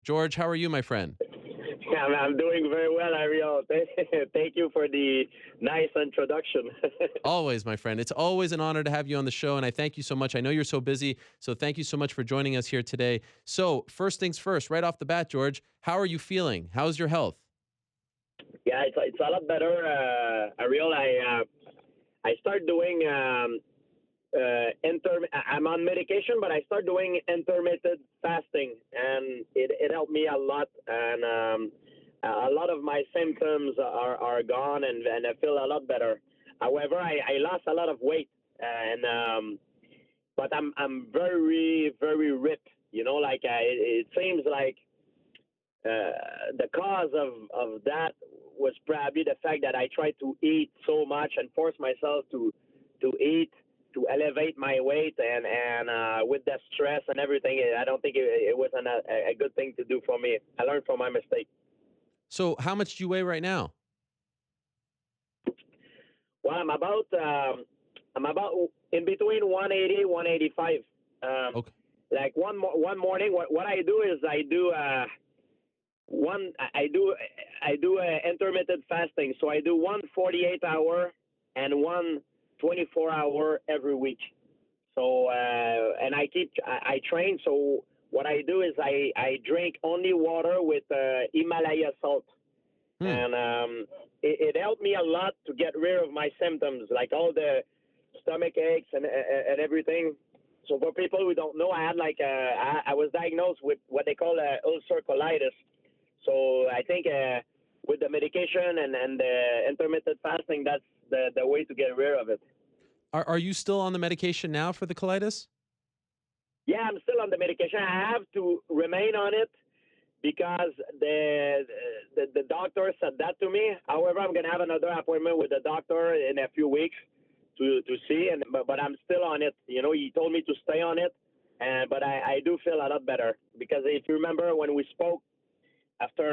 George, how are you, my friend? Yeah, I'm doing very well, Ariel. Thank you for the nice introduction. Always, my friend. It's always an honor to have you on the show, and I thank you so much. I know you're so busy, so thank you so much for joining us here today. So, first things first, right off the bat, George, how are you feeling? How's your health? Yeah, it's a lot better, Ariel. I start doing I'm on medication, but I start doing intermittent fasting, and it helped me a lot. And a lot of my symptoms are gone, and I feel a lot better. However, I lost a lot of weight, and but I'm very ripped. You know, like it seems like the cause of that was probably the fact that I tried to eat so much and force myself to eat to elevate my weight, and with the stress and everything, I don't think it was a good thing to do for me. I learned from my mistake. So, how much do you weigh right now? Well, I'm about in between 180 185. Okay. Like one morning, what I do is one I do intermittent fasting. So I do one 48 hour and one 24 hour every week. So and I train. So what I do is I drink only water with Himalaya salt, Hmm. and it helped me a lot to get rid of my symptoms, like all the stomach aches and everything. So for people who don't know, I had I was diagnosed with what they call ulcer colitis. So I think with the medication and the intermittent fasting, that's the way to get rid of it. Are you still on the medication now for the colitis? Yeah, I'm still on the medication. I have to remain on it because the doctor said that to me. However, I'm gonna have another appointment with the doctor in a few weeks to see, and but I'm still on it. You know, he told me to stay on it, and but I do feel a lot better because if you remember when we spoke after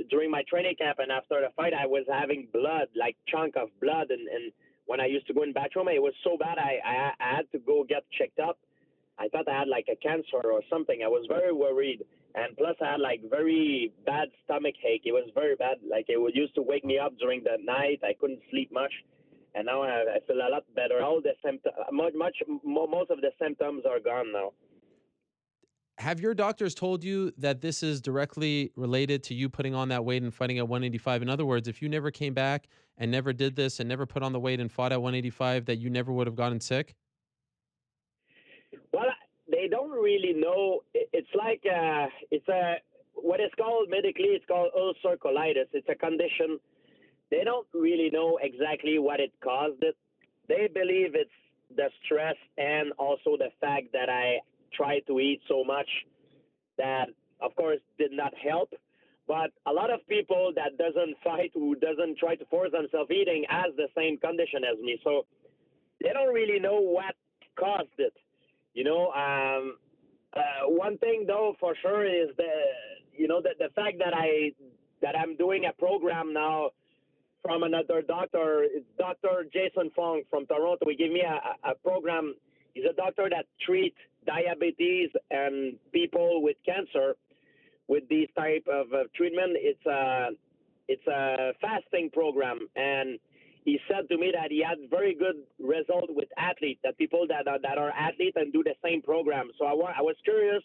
during my training camp and after the fight, I was having blood, like chunk of blood, and when I used to go in the bathroom, it was so bad I had to go get checked up. I thought I had like a cancer or something. I was very worried, and plus I had like very bad stomach ache. It was very bad. Like it would used to wake me up during the night. I couldn't sleep much, and now I feel a lot better. All the symptoms, most of the symptoms are gone now. Have your doctors told you that this is directly related to you putting on that weight and fighting at 185? In other words, if you never came back and never did this and never put on the weight and fought at 185, that you never would have gotten sick? Well, they don't really know. It's like it's a what is called medically. It's called ulcer colitis. It's a condition. They don't really know exactly what it caused it. They believe it's the stress and also the fact that I tried to eat so much that, of course, did not help. But a lot of people that doesn't fight, who doesn't try to force themselves eating, has the same condition as me. So they don't really know what caused it. You know, one thing though for sure is the fact that I'm doing a program now from another doctor. It's Dr. Jason Fong from Toronto. He gave me a program. He's a doctor that treats diabetes and people with cancer with these type of treatment. It's a fasting program, and he said to me that he had very good result with athletes, that people that are athletes and do the same program. So I was curious,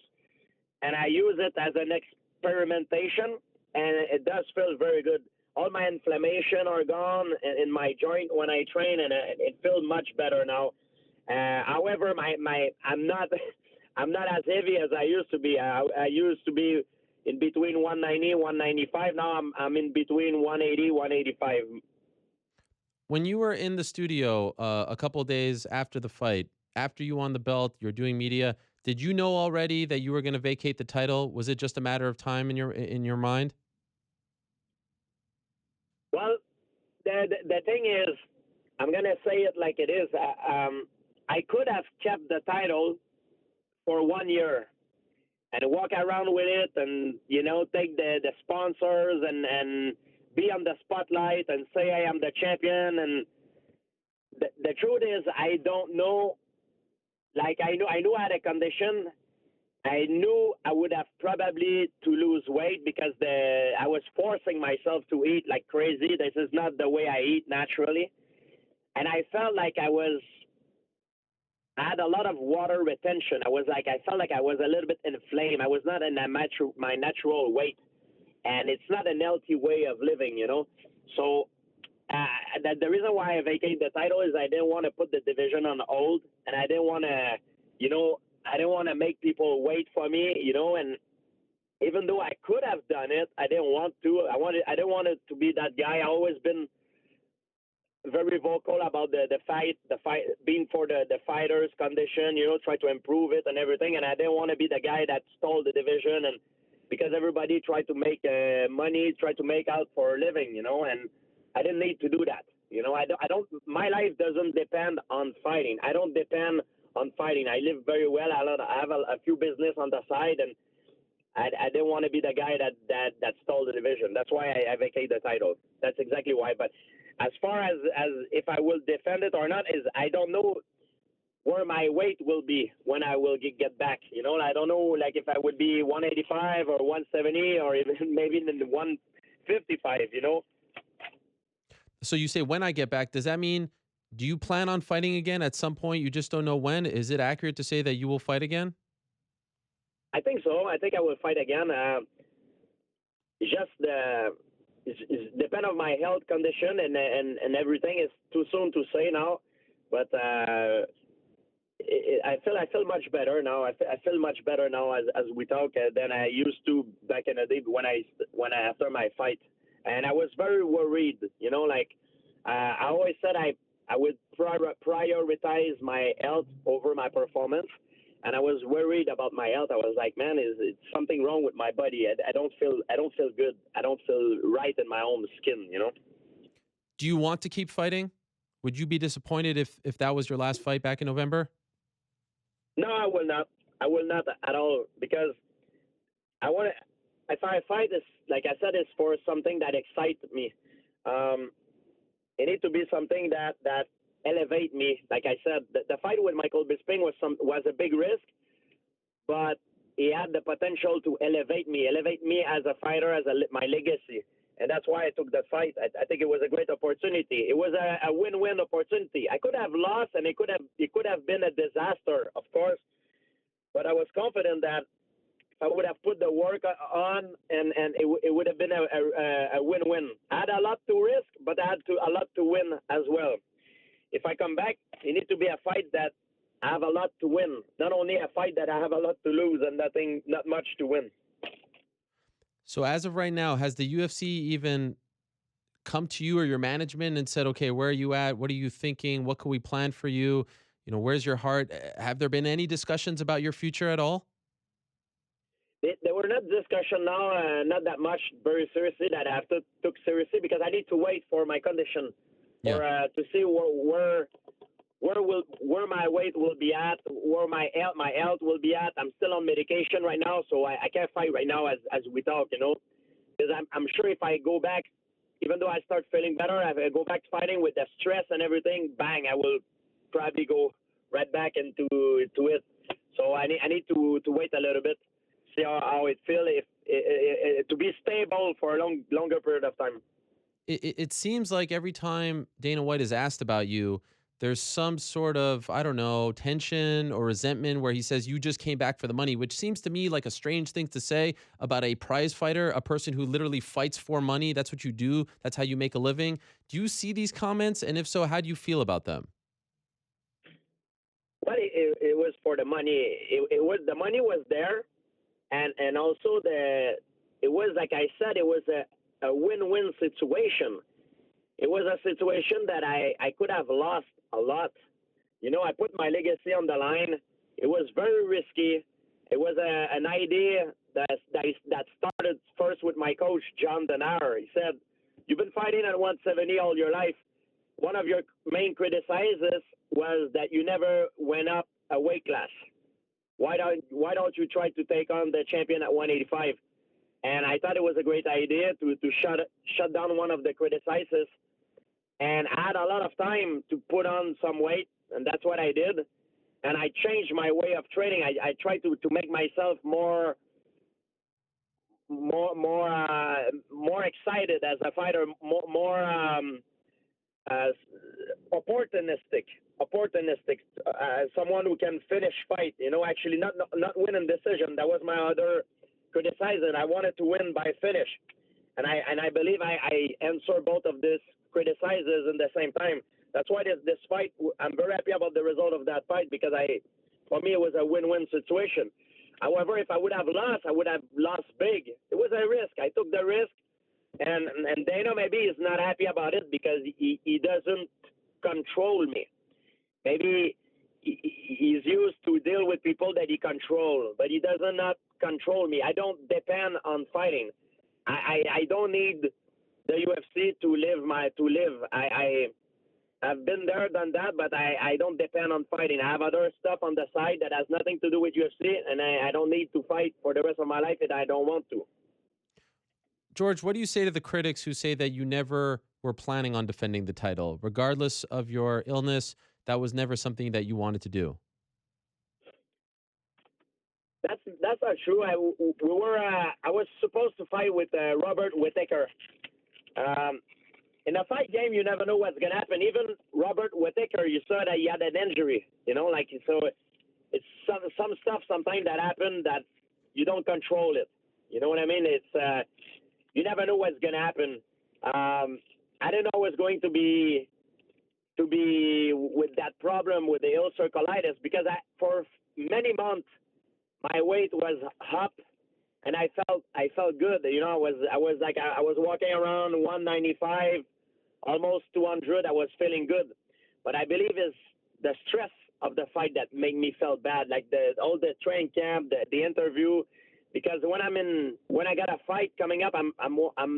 and I use it as an experimentation, and it does feel very good. All my inflammation are gone in my joint when I train, and it feels much better now. However, my I'm not I'm not as heavy as I used to be. I used to be in between 190 195. Now I'm in between 180 185. When you were in the studio a couple of days after the fight, after you won the belt, you're doing media. Did you know already that you were going to vacate the title? Was it just a matter of time in your mind? Well, the thing is, I'm gonna say it like it is. I could have kept the title for 1 year and walk around with it, and take the sponsors and be on the spotlight and say I am the champion. And the truth is, I don't know. Like I knew I had a condition, I knew I would have probably to lose weight because I was forcing myself to eat like crazy. This is not the way I eat naturally, and I felt like I had a lot of water retention. I felt like I was a little bit inflamed. I was not in my natural weight, and it's not an healthy way of living, you know. So that the reason why I vacated the title is I didn't want to put the division on hold, and I didn't want to, you know, I didn't want to make people wait for me, you know. And even though I could have done it, I didn't want to. I didn't want it to be that guy. I always been very vocal about the fight being for the fighter's condition, you know, try to improve it and everything. And I didn't want to be the guy that stole the division, and because everybody tried to make money, tried to make out for a living, you know, and I didn't need to do that. You know, I don't. My life doesn't depend on fighting. I don't depend on fighting. I live very well. I have a few business on the side, and I didn't want to be the guy that stole the division. That's why I vacated the title. That's exactly why. But as far as if I will defend it or not, is I don't know where my weight will be when I will get back. You know, I don't know, like if I would be 185 or 170 or even maybe in the 155. You know, So you say when I get back, does that mean do you plan on fighting again at some point? You just don't know when. Is it accurate to say that you will fight again? I think so. I think I will fight again. Just it's depend on my health condition and everything. It's too soon to say now, but I feel much better now. I feel much better now as we talk than I used to back in the day when I after my fight, and I was very worried. You know, like I always said I would prioritize my health over my performance, and I was worried about my health. I was like, man, is it something wrong with my body? I don't feel good. I don't feel right in my own skin. You know. Do you want to keep fighting? Would you be disappointed if that was your last fight back in November? No, I will not. I will not at all because I want to. If I fight this, like I said, it's for something that excites me. Um, it needs to be something that elevate me. Like I said, the fight with Michael Bisping was a big risk, but he had the potential to elevate me as a fighter, my legacy. And that's why I took that fight. I think it was a great opportunity. It was a win-win opportunity. I could have lost, and it could have been a disaster, of course. But I was confident that I would have put the work on, and it would have been a win-win. I had a lot to risk, but I had a lot to win as well. If I come back, it needs to be a fight that I have a lot to win, not only a fight that I have a lot to lose and not much to win. So as of right now, has the UFC even come to you or your management and said, "Okay, where are you at? What are you thinking? What can we plan for you? You know, where's your heart?" Have there been any discussions about your future at all? They were not discussion now, not that much very seriously that I have to took seriously because I need to wait for my condition Yeah. for to see where my weight will be at, where my health will be at. I'm still on medication right now, so I can't fight right now as we talk, you know, because I'm sure if I go back, even though I start feeling better, if I go back fighting with the stress and everything, bang, I will probably go right back into to it. So I need to wait a little bit, see how it feels, if to be stable for a longer period of time. It seems like every time Dana White is asked about you, there's some sort of, I don't know, tension or resentment where he says you just came back for the money, which seems to me like a strange thing to say about a prize fighter, a person who literally fights for money. That's what you do. That's how you make a living. Do you see these comments? And if so, how do you feel about them? But it was for the money. It was the money was there, and also it was like I said, it was a win-win situation. It was a situation that I could have lost a lot. You know, I put my legacy on the line. It was very risky. It was an idea that started first with my coach John Denayer. He said, "You've been fighting at 170 all your life. One of your main criticizes was that you never went up a weight class. Why don't you try to take on the champion at 185?" And I thought it was a great idea to shut down one of the criticizes, and I had a lot of time to put on some weight, and that's what I did. and I changed my way of training. I try to make myself more excited as a fighter, more as opportunistic, someone who can finish fight. Actually not win in decision. That was my other criticism. I wanted to win by finish, and I believe I answer both of these criticizes in the same time. That's why this fight, I'm very happy about the result of that fight, because for me it was a win-win situation. However, if I would have lost, I would have lost big. It was a risk. I took the risk. And Dana maybe is not happy about it because he doesn't control me. Maybe he's used to deal with people that he controls, but he does not control me. I don't depend on fighting. I don't need the UFC to live. I've been there, done that, but I don't depend on fighting. I have other stuff on the side that has nothing to do with UFC, and I don't need to fight for the rest of my life if I don't want to. George, what do you say to the critics who say that you never were planning on defending the title? Regardless of your illness, that was never something that you wanted to do. That's not true. I was supposed to fight with Robert Whittaker. In a fight game, you never know what's gonna happen. Even Robert Whittaker, you saw that he had an injury. So it's some stuff sometimes that happen that you don't control it. You know what I mean? It's you never know what's gonna happen. I didn't know it was going to be with that problem with the ulcer colitis, because for many months my weight was up and I felt good. I was walking around 195, almost 200. I was feeling good, but I believe it's the stress of the fight that made me feel bad, like all the training camp, the interview. Because when I got a fight coming up, I'm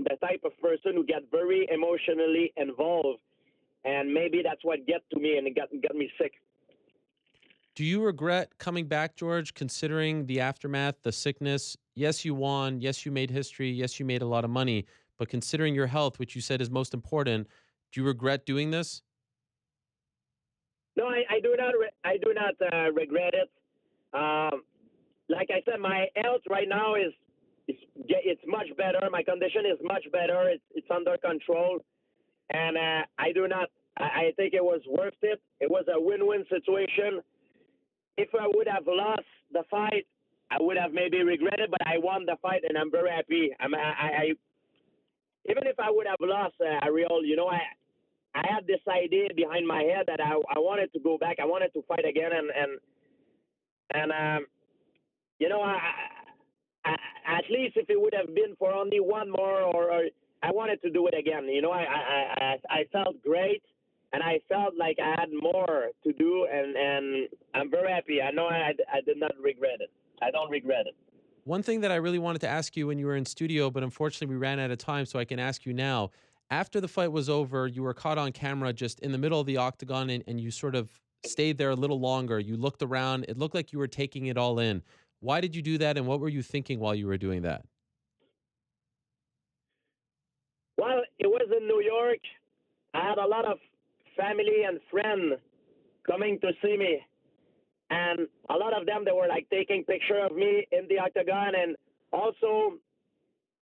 the type of person who get very emotionally involved, and maybe that's what get to me and it got me sick. Do you regret coming back, George, considering the aftermath, the sickness? Yes, you won. Yes, you made history. Yes, you made a lot of money. But considering your health, which you said is most important, do you regret doing this? No, I do not. I do not regret it. Like I said, my health right now it's much better. My condition is much better. It's under control, and I do not. I think it was worth it. It was a win-win situation. If I would have lost the fight, I would have maybe regretted. But I won the fight, and I'm very happy. Even if I would have lost, Ariel, I had this idea behind my head that I wanted to go back. I wanted to fight again, and you know, at least if it would have been for only one more, or I wanted to do it again. I felt great, and I felt like I had more to do, and I'm very happy. I know I did not regret it. I don't regret it. One thing that I really wanted to ask you when you were in studio, but unfortunately we ran out of time, so I can ask you now. After the fight was over, you were caught on camera just in the middle of the octagon, and you sort of stayed there a little longer. You looked around. It looked like you were taking it all in. Why did you do that, and what were you thinking while you were doing that? Well, it was in New York. I had a lot of family and friends coming to see me, and a lot of them, they were like taking picture of me in the octagon, and also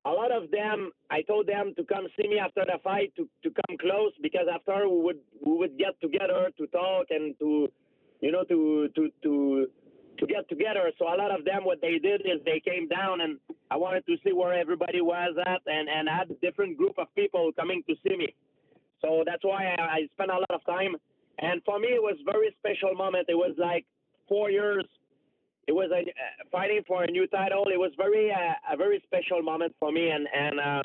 a lot of them, I told them to come see me after the fight, to come close, because after we would get together to talk and to get together. So a lot of them, what they did is they came down, and I wanted to see where everybody was at, and I had a different group of people coming to see me. So that's why I spent a lot of time. And for me, it was a very special moment. It was like 4 years. It was fighting for a new title. It was a very special moment for me. And I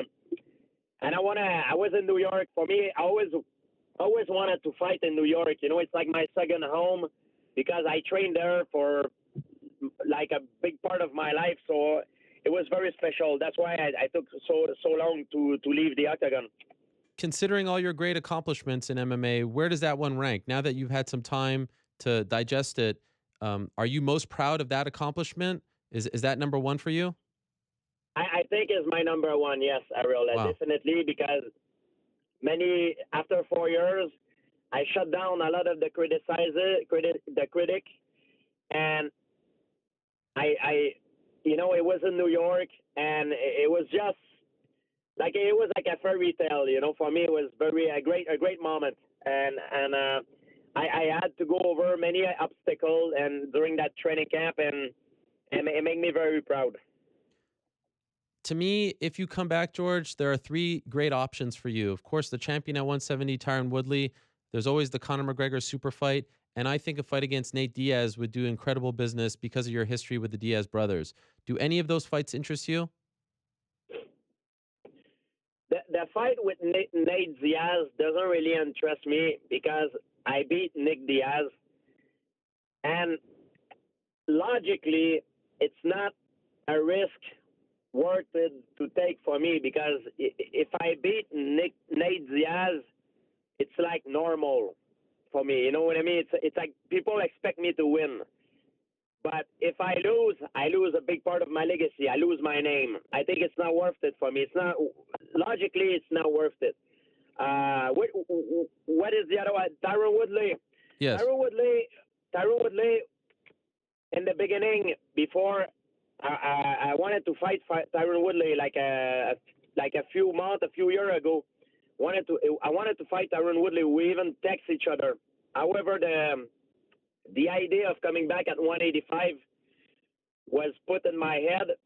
was in New York. For me, I always wanted to fight in New York. It's like my second home, because I trained there for like a big part of my life. So it was very special. That's why I took so long to leave the octagon. Considering all your great accomplishments in MMA, where does that one rank? Now that you've had some time to digest it, are you most proud of that accomplishment? Is that number one for you? I think is my number one. Yes, Ariel, Wow. definitely, because after 4 years, I shut down a lot of the critic, and I it was in New York, and it was just like it was like a fairy tale. For me, it was a great moment, and I had to go over many obstacles and during that training camp, and it made me very proud. To me, if you come back, George, there are three great options for you. Of course, the champion at 170, Tyron Woodley. There's always the Conor McGregor super fight. And I think a fight against Nate Diaz would do incredible business because of your history with the Diaz brothers. Do any of those fights interest you? The fight with Nate Diaz doesn't really interest me because I beat Nick Diaz, and logically, it's not a risk worth it to take for me because if I beat Nate Diaz, it's like normal for me. You know what I mean? It's like people expect me to win. But if I lose a big part of my legacy. I lose my name. I think it's not worth it for me. It's not logically. It's not worth it. What is the other one? Tyron Woodley. Yes. Tyron Woodley. Tyron Woodley. In the beginning, before I wanted to fight Tyron Woodley like a few years ago. I wanted to fight Tyron Woodley. We even text each other. However, the idea of coming back at 185 was put in my head,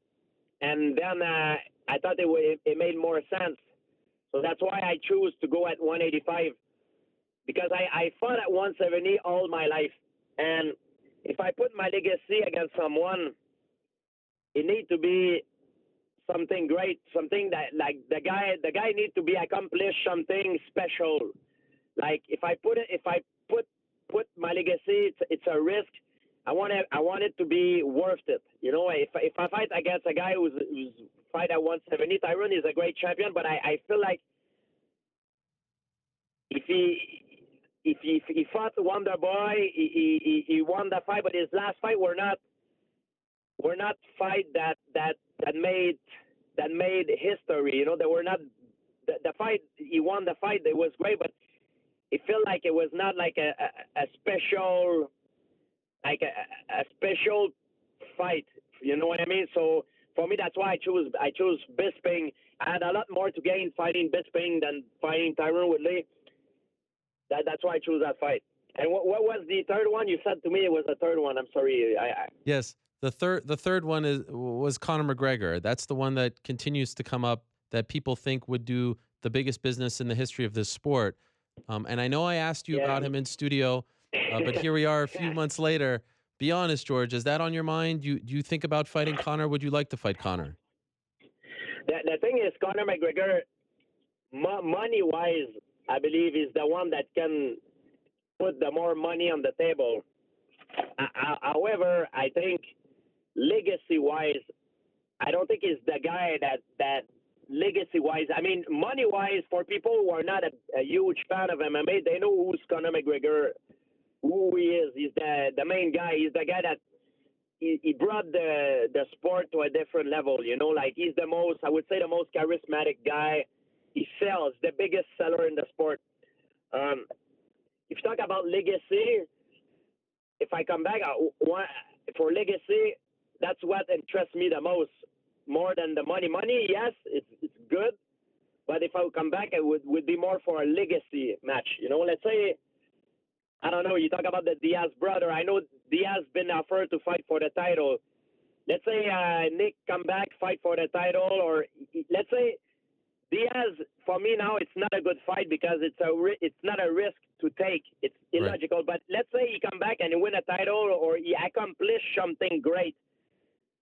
and then I thought it made more sense. So that's why I chose to go at 185 because I fought at 170 all my life, and if I put my legacy against someone, it needs to be something great, something that like the guy needs to be accomplished something special. Like if I put my legacy, it's a risk. I want it to be worth it. If I fight against a guy who's fight at 170, Tyron is a great champion, but I feel like if he fought Wonder Boy, he won the fight, but his last fight were not fight that made history. They were not the fight. He won the fight. It was great, but it felt like it was not like a special a special fight. You know what I mean? So for me, that's why I chose Bisping. I had a lot more to gain fighting Bisping than fighting Tyron Woodley. That's why I chose that fight. And what was the third one? You said to me it was the third one. I'm sorry. Yes. The third one was Conor McGregor. That's the one that continues to come up that people think would do the biggest business in the history of this sport. And I know I asked you about him in studio, but here we are a few months later. Be honest, George, is that on your mind? Do you think about fighting Conor? Would you like to fight Conor? The thing is, Conor McGregor, money wise, I believe is the one that can put the more money on the table. However, I think legacy wise, I don't think he's the guy that legacy wise. I mean, money wise, for people who are not a huge fan of MMA, they know who's Conor McGregor, who he is. He's the main guy. He's the guy that he brought the sport to a different level. Like he's I would say, the most charismatic guy. He sells, the biggest seller in the sport. If you talk about legacy, if I come back for legacy, that's what interests me the most, more than the money. Money, yes, it's good, but if I would come back, it would be more for a legacy match. Let's say, I don't know, you talk about the Diaz brother. I know Diaz been offered to fight for the title. Let's say Nick come back, fight for the title, or let's say Diaz, for me now, it's not a good fight because it's not a risk to take. It's illogical. Right. But let's say he come back and he win a title or he accomplish something great.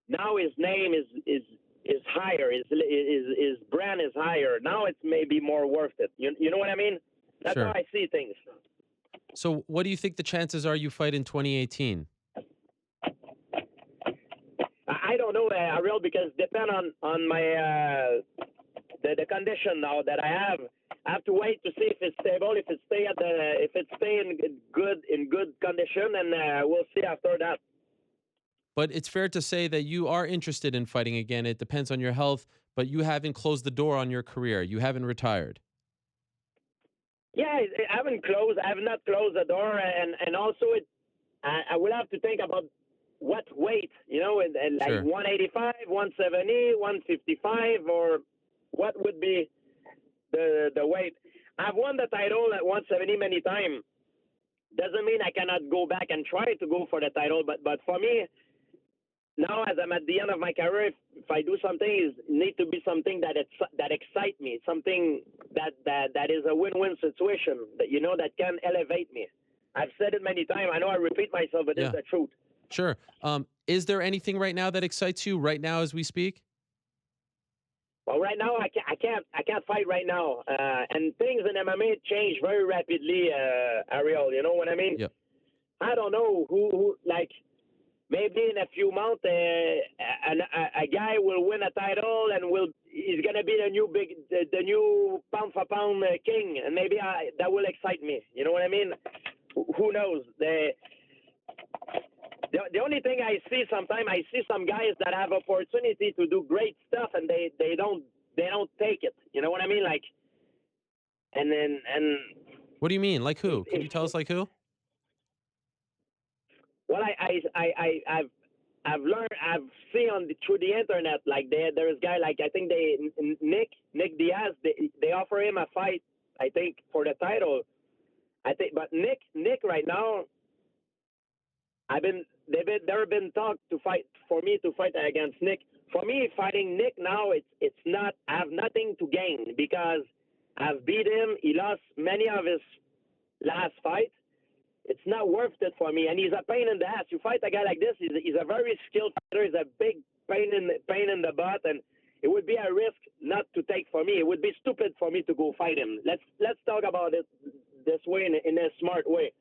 Now his name is higher. His brand is higher. Now it's maybe more worth it. You know what I mean? That's Sure. how I see things. So what do you think the chances are you fight in 2018? I don't know, Ariel, because depend on my the condition now that I have. I have to wait to see if it's stable, if it stay in good condition, and we'll see after that. But it's fair to say that you are interested in fighting again. It depends on your health, but you haven't closed the door on your career. You haven't retired. Yeah, I have not closed the door, and also I will have to think about what weight, and like Sure. 185, 170, 155, or what would be the weight. I've won the title at 170 many times. Doesn't mean I cannot go back and try to go for the title, but for me, now as I'm at the end of my career, if I do something, it need to be something that excites me, something that is a win-win situation, that can elevate me. I've said it many times. I know I repeat myself, but it's Yeah. the truth. Sure. Is there anything right now that excites you right now as we speak? Well, right now I can't fight right now, and things in MMA change very rapidly, Ariel. You know what I mean? Yep. I don't know who like maybe in a few months, a guy will win a title and he's gonna be the new pound for pound king, and maybe that will excite me. You know what I mean? Who knows? The only thing I see sometimes, I see some guys that have opportunity to do great stuff and they don't take it. You know what I mean? Like, and then and What do you mean? Like who? Could if you tell us like who? well, I've learned, I've seen through the internet, like there's a guy, like I think Nick Diaz, they offer him a fight, I think, for the title. I think, but Nick right now, there have been talk to fight for me to fight against Nick. For me, fighting Nick now, it's not. I have nothing to gain because I've beat him. He lost many of his last fight. It's not worth it for me, and he's a pain in the ass. You fight a guy like this, he's a very skilled fighter. He's a big pain in the butt, and it would be a risk not to take for me. It would be stupid for me to go fight him. Let's talk about it this way in a smart way.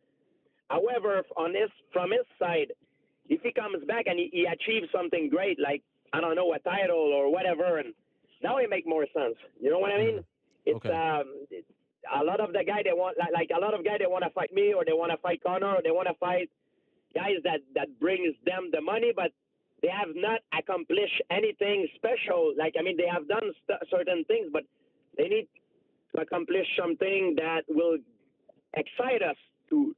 However, from his side, if he comes back and he achieves something great, like I don't know, a title or whatever, and now it make more sense. You know what I mean? Mhm. It's Okay. a lot of the guy they want, like a lot of guys they want to fight me, or they want to fight Conor, or they want to fight guys that brings them the money, but they have not accomplished anything special. Like I mean, they have done certain things, but they need to accomplish something that will excite us to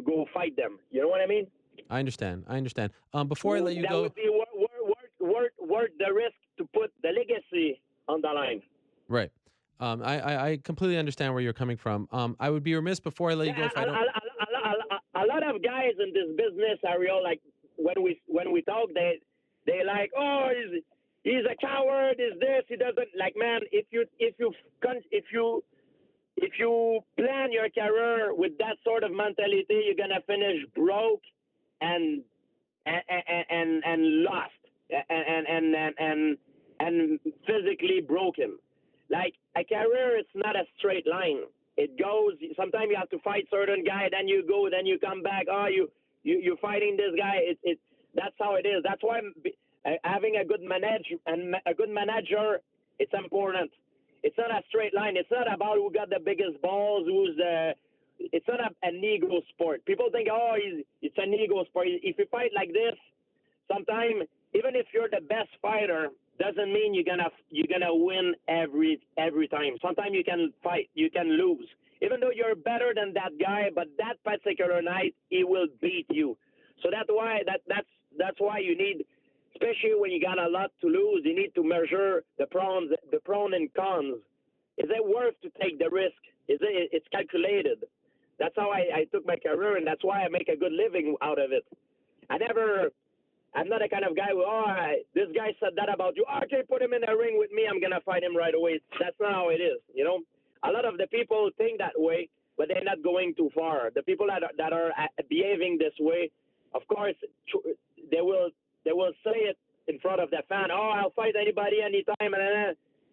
go fight them. You know what I mean? I understand. I understand. Before I let you That go, would be worth the risk to put the legacy on the line. right. I completely understand where you're coming from. I would be remiss before I let you Yeah, go if I don't. a lot of guys in this business, Ariel, like when we talk, they like, oh, he's a coward. Is this? He doesn't like, man. If you plan your career with that sort of mentality, you're gonna finish broke and and lost and physically broken. Like a career, it's not a straight line. It goes. Sometimes you have to fight certain guy, then you go, then you come back. Oh, you're fighting this guy. That's how it is. That's why having a good manager, it's important. It's not a straight line. It's not about who got the biggest balls, who's the. It's not an ego sport. People think, oh, it's an ego sport. If you fight like this, sometimes even if you're the best fighter, doesn't mean you're gonna win every time. Sometimes you can lose. Even though you're better than that guy, but that particular night he will beat you. So that's why you need, especially when you got a lot to lose, you need to measure the pros and cons. Is it worth to take the risk? It's calculated. That's how I took my career, and that's why I make a good living out of it. I'm not the kind of guy who, this guy said that about you. Oh, okay, put him in the ring with me. I'm going to fight him right away. That's not how it is, you know? A lot of the people think that way, but they're not going too far. The people that are behaving this way, of course, they will say it in front of the fan. Oh, I'll fight anybody anytime,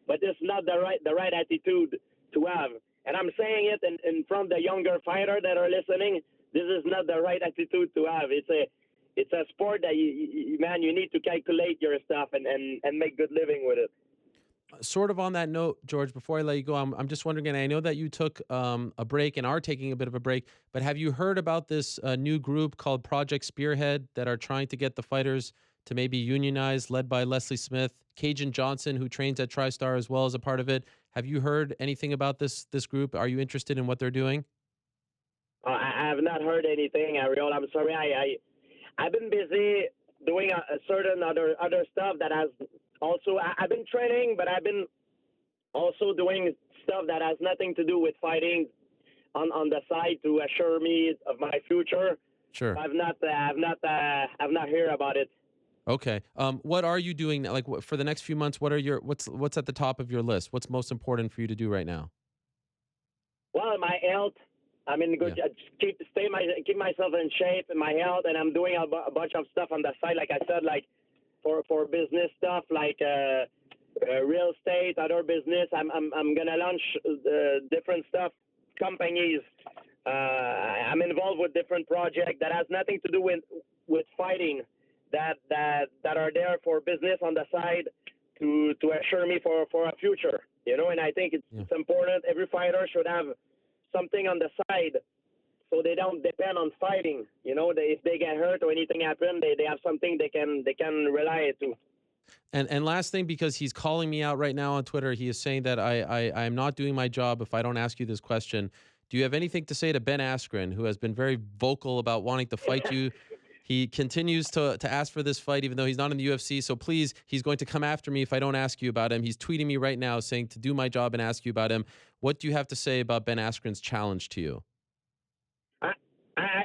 but it's not the right attitude to have. And I'm saying it in front of the younger fighter that are listening. This is not the right attitude to have. It's a sport that you need to calculate your stuff and make good living with it. Sort of on that note, George, before I let you go, I'm just wondering, and I know that you took a break and are taking a bit of a break, but have you heard about this new group called Project Spearhead that are trying to get the fighters to maybe unionize, led by Leslie Smith, Cajun Johnson, who trains at TriStar as well as a part of it? Have you heard anything about this group? Are you interested in what they're doing? I have not heard anything, Ariel. I'm sorry. I've been busy. doing a certain other stuff that has also. I've been training, but I've been also doing stuff that has nothing to do with fighting on the side to assure me of my future. Sure. I've not heard about it. Okay. What are you doing now? Like for the next few months? What are your what's at the top of your list? What's most important for you to do right now? Well, my health. I mean, Yeah. good. Keep myself in shape and my health, and I'm doing a bunch of stuff on the side. Like I said, like for business stuff, like real estate, other business. I'm gonna launch different stuff, companies. I'm involved with different projects that has nothing to do with fighting. That are there for business on the side to assure me for a future. And I think Yeah. it's important. Every fighter should have something on the side so they don't depend on fighting. If they get hurt or anything happen, they have something they can rely to. And last thing, because he's calling me out right now on Twitter, he is saying that I am not doing my job if I don't ask you this question. Do you have anything to say to Ben Askren, who has been very vocal about wanting to fight you? He continues to ask for this fight, even though he's not in the UFC. So please, he's going to come after me if I don't ask you about him. He's tweeting me right now saying to do my job and ask you about him. What do you have to say about Ben Askren's challenge to you?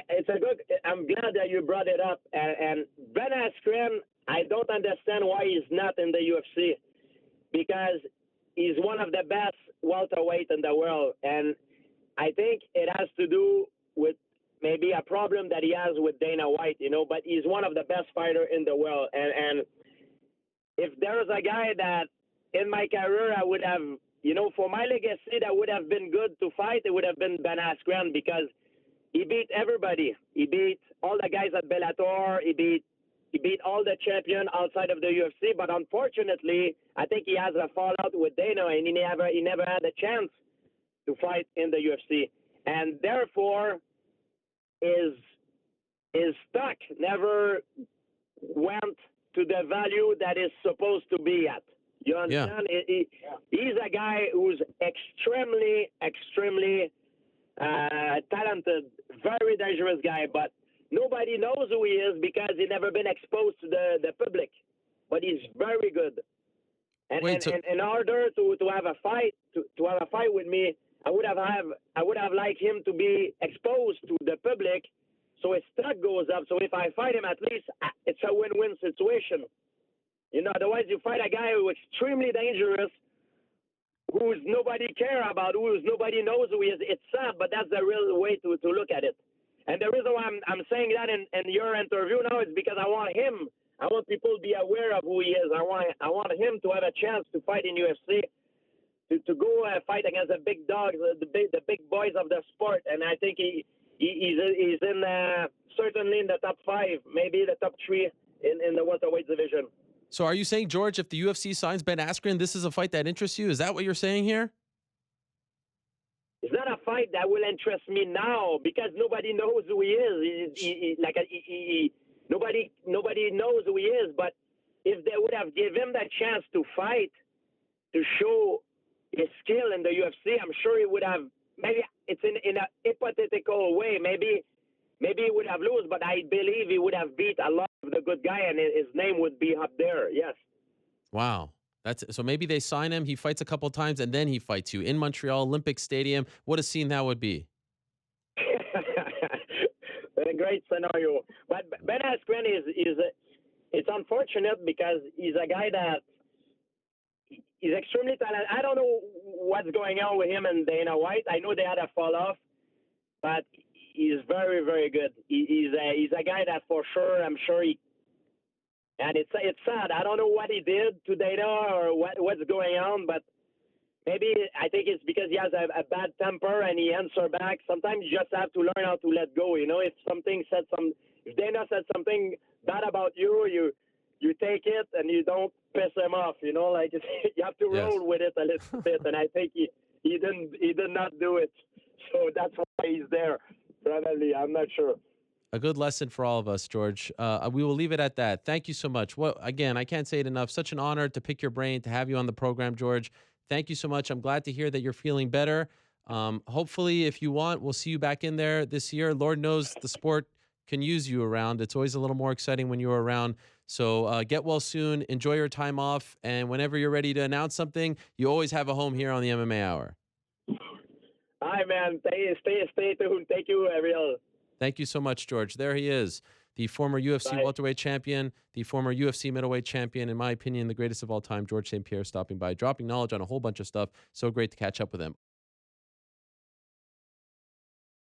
It's a good. I'm glad that you brought it up. And Ben Askren, I don't understand why he's not in the UFC, because he's one of the best welterweight in the world, and I think it has to do with maybe a problem that he has with Dana White, but he's one of the best fighter in the world. And if there was a guy that in my career I would have, for my legacy, that would have been good to fight, it would have been Ben Askren, because he beat everybody. He beat all the guys at Bellator. He beat all the champions outside of the UFC. But unfortunately, I think he has a fallout with Dana, and he never had a chance to fight in the UFC, and therefore is stuck. Never went to the value that is supposed to be at. You understand? Yeah. He's a guy who's extremely talented, very dangerous guy, but nobody knows who he is because he's never been exposed to the public. But he's very good. And, Wait, and, so and in order to have a fight, to have a fight with me, I would have liked him to be exposed to the public, so his stock goes up. So if I fight him, at least it's a win-win situation. Otherwise you fight a guy who's extremely dangerous, who's nobody care about, who's nobody knows who he is. It's sad, but that's the real way to look at it. And the reason why I'm saying that in your interview now is because I want people to be aware of who he is. I want him to have a chance to fight in UFC, to go fight against the big dogs, the big boys of the sport. And I think he's in certainly in the top 5, maybe the top 3 in the welterweight division. So are you saying, George, if the UFC signs Ben Askren, this is a fight that interests you? Is that what you're saying here? It's not a fight that will interest me now because nobody knows who he is. Nobody knows who he is. But if they would have given him the chance to fight, to show his skill in the UFC, I'm sure he would have. Maybe it's in a hypothetical way. Maybe he would have lost, but I believe he would have beat a lot of the good guy, and his name would be up there. Yes. Wow. So maybe they sign him, he fights a couple times, and then he fights you in Montreal, Olympic Stadium. What a scene that would be. A great scenario. But Ben Askren it's unfortunate because he's a guy that he's extremely talented. I don't know what's going on with him and Dana White. I know they had a fall off, but he's very, very good. He's a guy that for sure, I'm sure and it's sad. I don't know what he did to Dana or what's going on, but maybe I think it's because he has a bad temper and he answers back. Sometimes you just have to learn how to let go. If Dana said something bad about you, you take it and you don't piss him off. You have to roll with it a little bit. And I think he did not do it. So that's why he's there. Probably, I'm not sure. A good lesson for all of us, George. We will leave it at that. Thank you so much. Well, again, I can't say it enough. Such an honor to pick your brain, to have you on the program, George. Thank you so much. I'm glad to hear that you're feeling better. Hopefully, if you want, we'll see you back in there this year. Lord knows the sport can use you around. It's always a little more exciting when you're around. So get well soon. Enjoy your time off. And whenever you're ready to announce something, you always have a home here on the MMA Hour. All right, man. Stay tuned. Thank you, Ariel. Thank you so much, George. There he is, the former UFC Bye. welterweight champion, the former UFC middleweight champion, in my opinion, the greatest of all time, George St-Pierre, stopping by, dropping knowledge on a whole bunch of stuff. So great to catch up with him.